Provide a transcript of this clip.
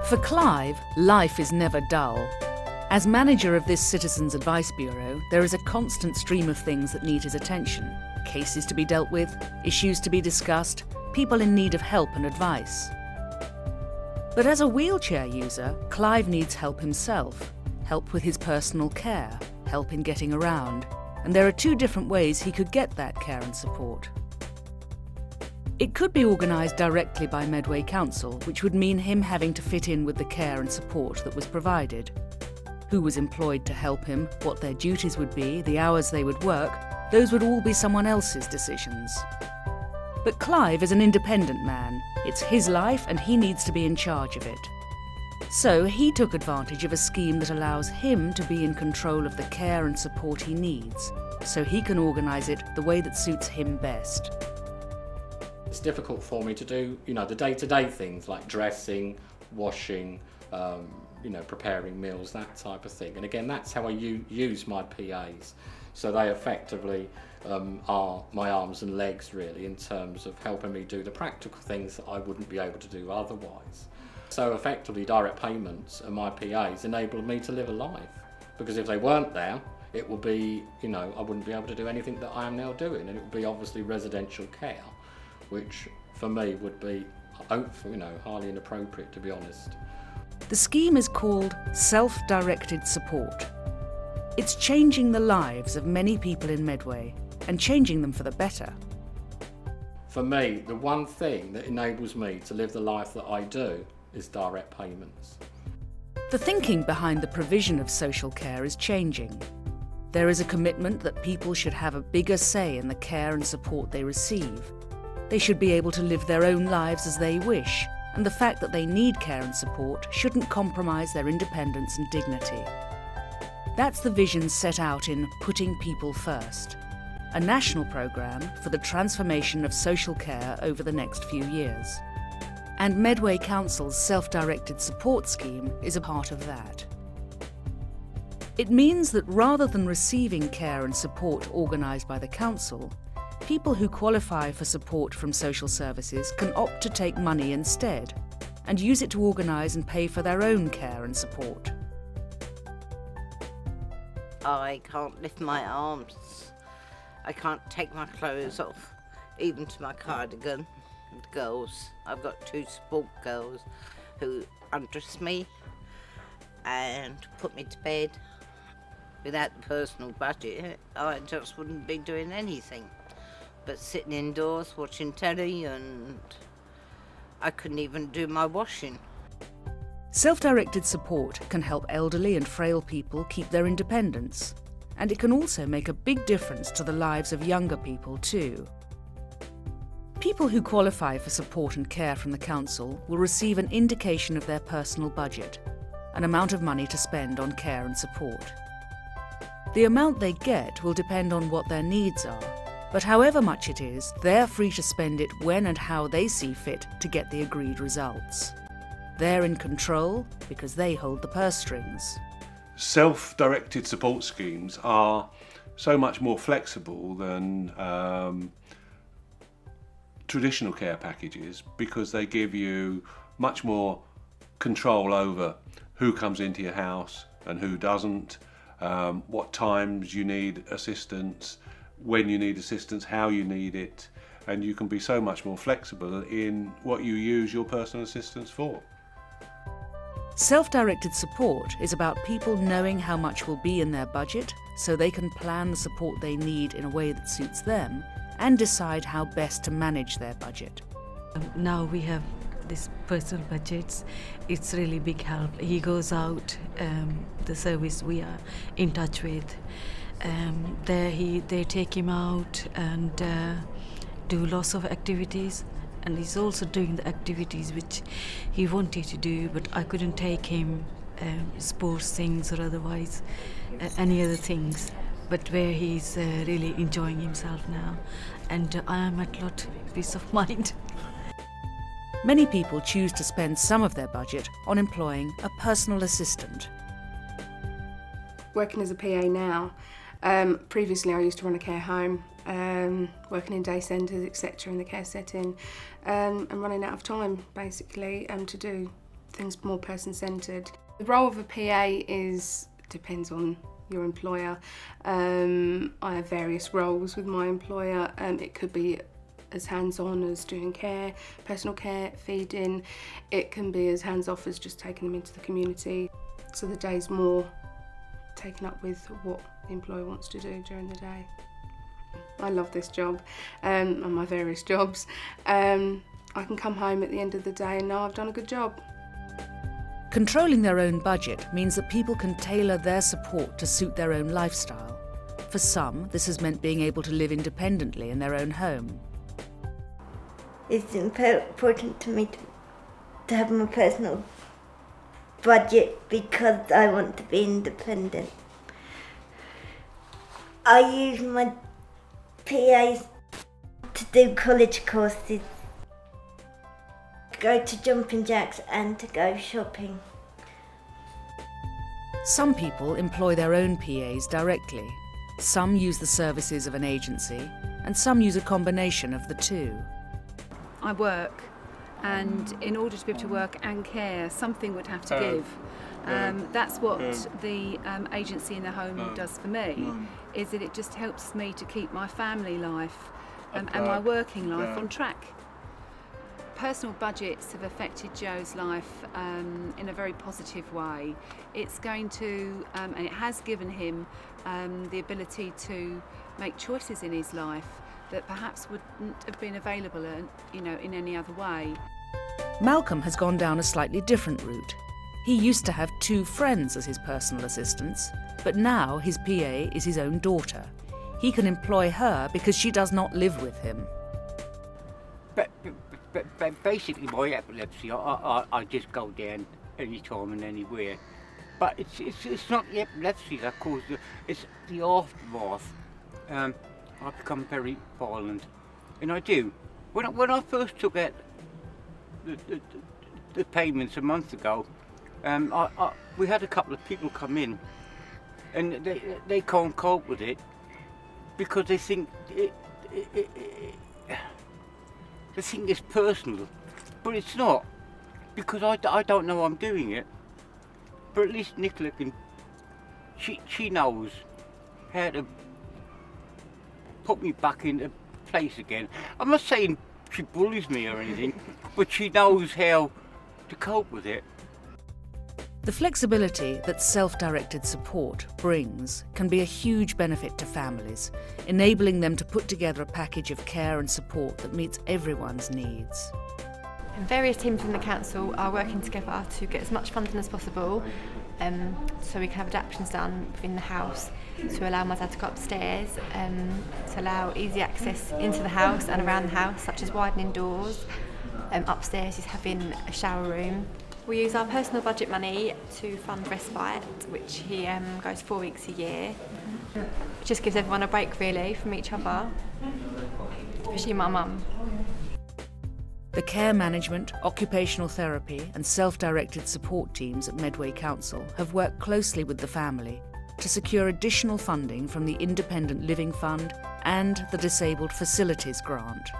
For Clive, life is never dull. As manager of this Citizens Advice Bureau, there is a constant stream of things that need his attention. Cases to be dealt with, issues to be discussed, people in need of help and advice. But as a wheelchair user, Clive needs help himself. Help with his personal care, help in getting around. And there are two different ways he could get that care and support. It could be organised directly by Medway Council, which would mean him having to fit in with the care and support that was provided. Who was employed to help him, what their duties would be, the hours they would work, those would all be someone else's decisions. But Clive is an independent man. It's his life and he needs to be in charge of it. So he took advantage of a scheme that allows him to be in control of the care and support he needs, so he can organise it the way that suits him best. It's difficult for me to do, the day-to-day things like dressing, washing, preparing meals, that type of thing. And again, that's how I use my PAs. So they effectively are my arms and legs, really, in terms of helping me do the practical things that I wouldn't be able to do otherwise. So effectively, direct payments and my PAs enabled me to live a life. Because if they weren't there, it would be, I wouldn't be able to do anything that I am now doing. And it would be obviously residential care, which for me would be, highly inappropriate, to be honest. The scheme is called Self-Directed Support. It's changing the lives of many people in Medway and changing them for the better. For me, the one thing that enables me to live the life that I do is direct payments. The thinking behind the provision of social care is changing. There is a commitment that people should have a bigger say in the care and support they receive. They should be able to live their own lives as they wish, and the fact that they need care and support shouldn't compromise their independence and dignity. That's the vision set out in Putting People First, a national programme for the transformation of social care over the next few years. And Medway Council's self-directed support scheme is a part of that. It means that rather than receiving care and support organised by the council, people who qualify for support from social services can opt to take money instead and use it to organise and pay for their own care and support. I can't lift my arms. I can't take my clothes off, even to my cardigan. The girls, I've got two sport girls who undress me and put me to bed. Without the personal budget, I just wouldn't be doing anything but sitting indoors watching telly, and I couldn't even do my washing. Self-directed support can help elderly and frail people keep their independence, and it can also make a big difference to the lives of younger people too. People who qualify for support and care from the council will receive an indication of their personal budget, an amount of money to spend on care and support. The amount they get will depend on what their needs are, but however much it is, they're free to spend it when and how they see fit to get the agreed results. They're in control because they hold the purse strings. Self-directed support schemes are so much more flexible than traditional care packages, because they give you much more control over who comes into your house and who doesn't, what times you need assistance, when you need assistance, how you need it, and you can be so much more flexible in what you use your personal assistance for. Self-directed support is about people knowing how much will be in their budget so they can plan the support they need in a way that suits them and decide how best to manage their budget. Now we have this personal budgets. It's really big help. He goes out, the service we are in touch with, they take him out and do lots of activities. And he's also doing the activities which he wanted to do, but I couldn't take him sports things or otherwise any other things. But where he's really enjoying himself now, and I am at a lot of peace of mind. Many people choose to spend some of their budget on employing a personal assistant. Working as a PA now, previously I used to run a care home, working in day centres, etc. in the care setting, and running out of time basically to do everything's more person-centred. The role of a PA depends on your employer. I have various roles with my employer. It could be as hands-on as doing care, personal care, feeding. It can be as hands-off as just taking them into the community. So the day's more taken up with what the employer wants to do during the day. I love this job and my various jobs. I can come home at the end of the day and know I've done a good job. Controlling their own budget means that people can tailor their support to suit their own lifestyle. For some, this has meant being able to live independently in their own home. It's important to me to have my personal budget because I want to be independent. I use my PAs to do college courses, to go to jumping jacks and to go shopping. Some people employ their own PAs directly. Some use the services of an agency, and some use a combination of the two. I work, and in order to be able to work and care, something would have to give. That's what the agency in the home does for me, is that it just helps me to keep my family life and my working life on track. Personal budgets have affected Joe's life in a very positive way. It's going to, and it has given him the ability to make choices in his life that perhaps wouldn't have been available, in any other way. Malcolm has gone down a slightly different route. He used to have 2 friends as his personal assistants, but now his PA is his own daughter. He can employ her because she does not live with him. But basically, my epilepsy, I just go down any time and anywhere. But it's not the epilepsy that caused it, it's the aftermath. I become very violent, and I do. When I first took out the payments a month ago, we had a couple of people come in, and they can't cope with it because they think it's personal, but it's not, because I don't know I'm doing it. But at least Nicola can, she knows how to put me back into place again. I'm not saying she bullies me or anything, but she knows how to cope with it. The flexibility that self-directed support brings can be a huge benefit to families, enabling them to put together a package of care and support that meets everyone's needs. And various teams in the council are working together to get as much funding as possible, so we can have adaptations done within the house to allow my dad to go upstairs, to allow easy access into the house and around the house, such as widening doors. Upstairs is having a shower room. We use our personal budget money to fund respite, which he goes 4 weeks a year. It just gives everyone a break really from each other, especially my mum. The care management, occupational therapy and self-directed support teams at Medway Council have worked closely with the family to secure additional funding from the Independent Living Fund and the Disabled Facilities Grant.